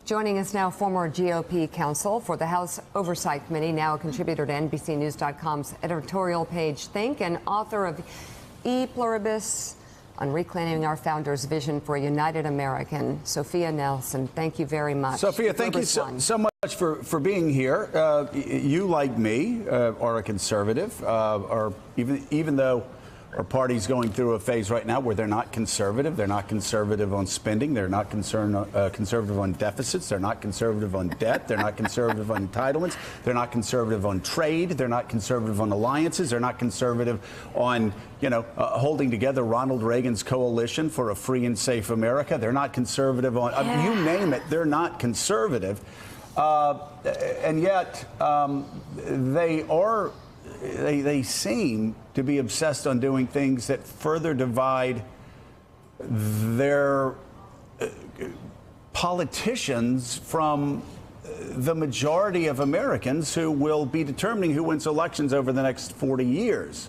Joining us now, former GOP counsel for the House Oversight Committee, now a contributor to NBCNews.com's editorial page Think, and author of E Pluribus on Reclaiming Our Founders' Vision for a United American, Sophia Nelson. Thank you very much. Sophia, thank you so much for being here. You, like me, are a conservative, or even though our party's going through a phase right now where they're not conservative. They're not conservative on spending. They're not conservative on deficits. They're not conservative on debt. They're not conservative on entitlements. They're not conservative on trade. They're not conservative on alliances. They're not conservative on, holding together Ronald Reagan's coalition for a free and safe America. They're not conservative on, you name it, they're not conservative. And yet they seem to be obsessed on doing things that further divide their politicians from the majority of Americans who will be determining who wins elections over the next 40 years.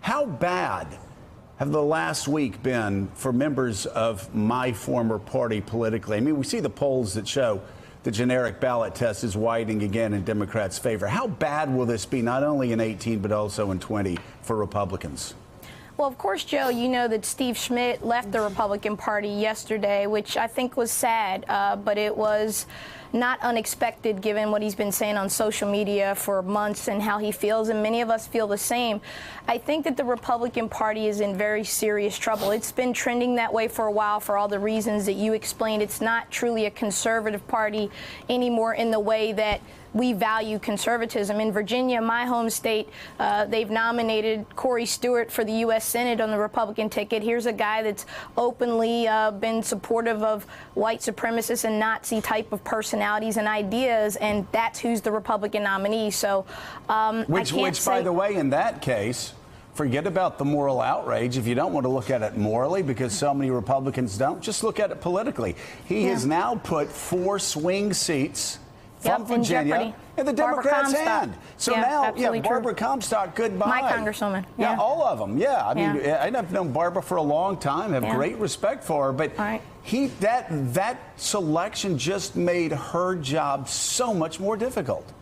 How bad have the last week been for members of my former party politically? I mean, we see the polls that show the generic ballot test is widening again in Democrats' favor. How bad will this be, not only in 18, but also in 20 for Republicans? Well, of course, Joe, you know that Steve Schmidt left the Republican Party yesterday, which I think was sad, but it was not unexpected given what he's been saying on social media for months and how he feels, and many of us feel the same. I think that the Republican Party is in very serious trouble. It's been trending that way for a while for all the reasons that you explained. It's not truly a conservative party anymore in the way that we value conservatism. In Virginia, my home state, they've nominated Corey Stewart for the U.S. Senate on the Republican ticket. Here's a guy that's openly been supportive of white supremacist and Nazi type of personalities and ideas, and that's who's the Republican nominee. So, which, by the way, in that case, forget about the moral outrage. If you don't want to look at it morally, because so many Republicans don't, just look at it politically. He has now put 4 swing seats from Virginia in the Democrats' hand. So now, Barbara Comstock, goodbye. My congresswoman. Yeah, all of them. Yeah, I mean, I've known Barbara for a long time, have great respect for her, but that selection just made her job so much more difficult.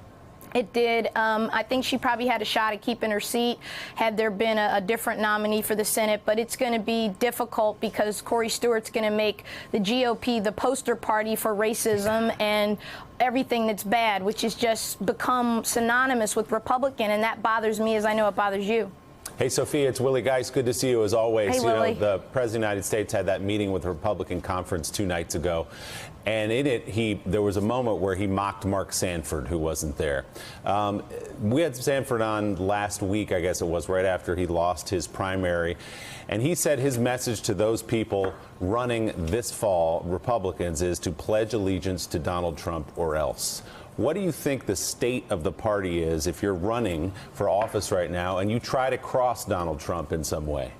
It did. I think she probably had a shot at keeping her seat had there been a different nominee for the Senate, but it's going to be difficult because Corey Stewart's going to make the GOP the poster party for racism and everything that's bad, which has just become synonymous with Republican, and that bothers me, as I know it bothers you. Hey, Sophia, it's Willie Geist. Good to see you as always. Hey, Willie. The President of the United States had that meeting with the Republican conference 2 nights ago. And in it, there was a moment where he mocked Mark Sanford, who wasn't there. We had Sanford on last week, I guess it was, right after he lost his primary. And he said his message to those people running this fall, Republicans, is to pledge allegiance to Donald Trump or else. What do you think the state of the party is if you're running for office right now and you try to cross Donald Trump in some way?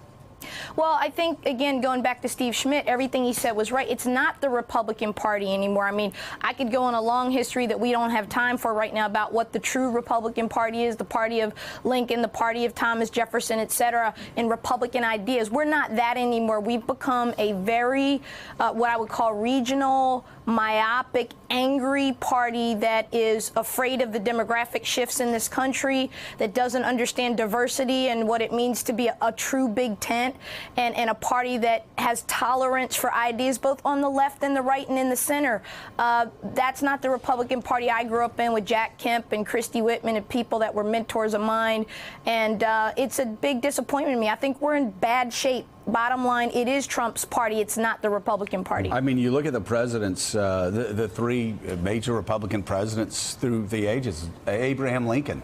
Well, I think, again, going back to Steve Schmidt, everything he said was right. It's not the Republican Party anymore. I mean, I could go on a long history that we don't have time for right now about what the true Republican Party is, the party of Lincoln, the party of Thomas Jefferson, et cetera, and Republican ideas. We're not that anymore. We've become a very, what I would call regional, myopic, angry party that is afraid of the demographic shifts in this country, that doesn't understand diversity and what it means to be a true big tent, and a party that has tolerance for ideas both on the left and the right and in the center. That's not the Republican Party I grew up in with Jack Kemp and Christy Whitman and people that were mentors of mine. And it's a big disappointment to me. I think we're in bad shape. Bottom line, it is Trump's party. It's not the Republican Party. I mean, you look at the presidents, the 3 major Republican presidents through the ages: Abraham Lincoln,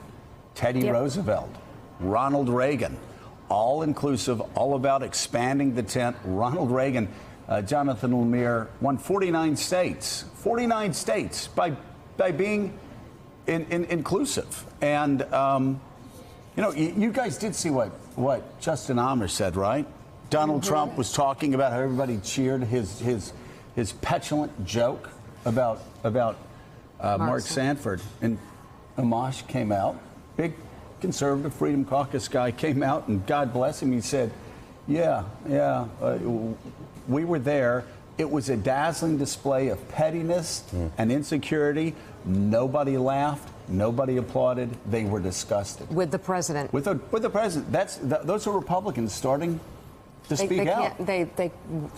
Teddy Roosevelt, Ronald Reagan, all inclusive, all about expanding the tent. Ronald Reagan, Jonathan Lemire, won 49 states by being inclusive. And, you guys did see what Justin Amish said, right? Donald Trump was talking about how everybody cheered his petulant joke about Mark Sanford, and Amash came out, big conservative Freedom Caucus guy, came out, and God bless him, he said, we were there, It was a dazzling display of pettiness and insecurity. Nobody laughed. Nobody applauded. They were disgusted. With the president. With the president. Those are Republicans starting to speak out. They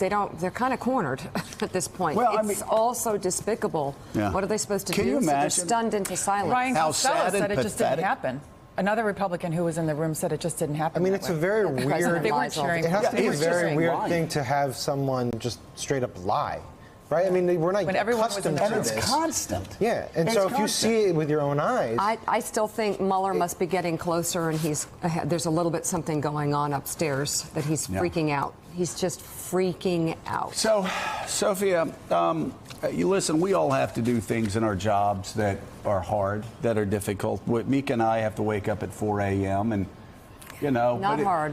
don't. They're kind of cornered at this point. Well, it's all so despicable. Yeah. What are they supposed to Can do? you So they're imagine? stunned into silence. Ryan How Costello sad and said it just didn't pathetic. happen. Another Republican who was in the room said it just didn't happen. I mean, that it's a way. very president weird. They weren't lies all cheering. the It has to Yeah, be a he's just very saying weird lying. thing to have someone just straight up lie, right? I mean, we're not When everyone was accustomed in the to room. And it's this. constant. Yeah, and It's so if you constant. see it with your own eyes, I still think Mueller must be getting closer, and there's a little bit something going on upstairs that he's freaking out. He's just freaking out. So, Sophia, you listen, we all have to do things in our jobs that are hard, that are difficult. Mika and I have to wake up at 4 a.m. and, Not hard.